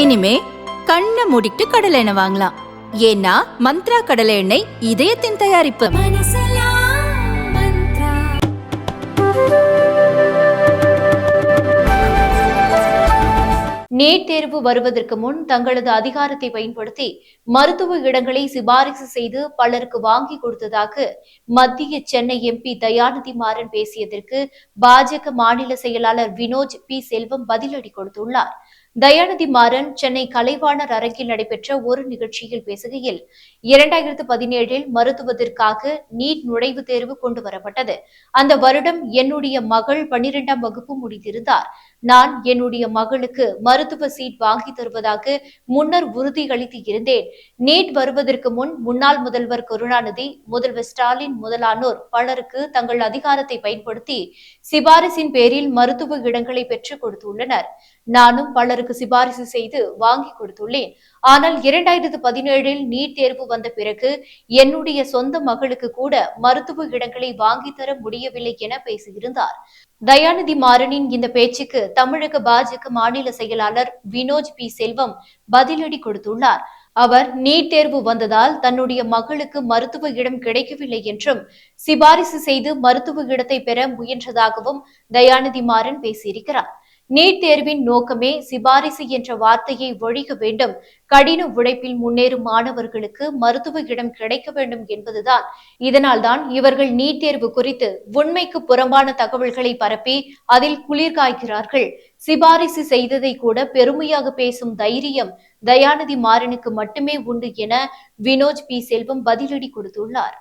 இனிமே கண்ணை மூடிட்டு கடலை எண்ணெய் வாங்கலாம். ஏன்னா மந்த்ரா கடலை எண்ணெய் இதயத்தின் தயாரிப்பு. நீட் தேர்வு வருவதற்கு முன் தங்களது அதிகாரத்தை பயன்படுத்தி மருத்துவ இடங்களை சிபாரிசு செய்து பலருக்கு வாங்கி கொடுத்ததாக மத்திய சென்னை எம்பி தயாநிதி மாறன் பேசியதற்கு பாஜக மாநில செயலாளர் வினோஜ் பி செல்வம் பதிலடி கொடுத்துள்ளார். தயாநிதி மாறன் சென்னை கலைவாணர் அரங்கில் நடைபெற்ற ஒரு நிகழ்ச்சியில் பேசுகையில் 2017 மருத்துவத்திற்காக நீட் நுழைவுத் தேர்வு கொண்டு வரப்பட்டது. அந்த வருடம் என்னுடைய மகள் 12ஆம் வகுப்பு முடித்திருந்தார். நான் என்னுடைய மகளுக்கு மருத்துவ சீட் வாங்கி தருவதாக முன்னர் உறுதியளித்து இருந்தேன். நீட் வருவதற்கு முன் முன்னாள் முதல்வர் கருணாநிதி, முதல்வர் ஸ்டாலின் முதலானோர் பலருக்கு தங்கள் அதிகாரத்தை பயன்படுத்தி சிபாரிசின் பேரில் மருத்துவ இடங்களை பெற்றுக் கொடுத்துள்ளனர். நானும் பலருக்கு சிபாரிசு செய்து வாங்கி கொடுத்துள்ளேன். ஆனால் 2017 நீட் தேர்வு வந்த பிறகு என்னுடைய சொந்த மகளுக்கு கூட மருத்துவ இடங்களை வாங்கி தர முடியவில்லை என பேசியிருந்தார். தயாநிதி மாறனின் இந்த பேச்சுக்கு தமிழக பாஜக மாநில செயலாளர் வினோஜ் பி செல்வம் பதிலடி கொடுத்துள்ளார். அவர் நீட் தேர்வு வந்ததால் தன்னுடைய மகளுக்கு மருத்துவ இடம் கிடைக்கவில்லை என்றும் சிபாரிசு செய்து மருத்துவ இடத்தை பெற முயன்றதாகவும் தயாநிதி மாறன் பேசியிருக்கிறார். நீட் தேர்வின் நோக்கமே சிபாரிசு என்ற வார்த்தையை ஒழிக்க வேண்டும். கடின உழைப்பில் முன்னேறும் மாணவர்களுக்கு மருத்துவ இடம் கிடைக்க வேண்டும் என்பதுதான். இதனால்தான் இவர்கள் நீட் தேர்வு குறித்து உண்மைக்கு புறம்பான தகவல்களை பரப்பி அதில் குளிர்காய்கிறார்கள். சிபாரிசு செய்ததை கூட பெருமையாக பேசும் தைரியம் தயாநிதி மாறனுக்கு மட்டுமே உண்டு என வினோஜ் பி செல்வம் பதிலடி கொடுத்துள்ளார்.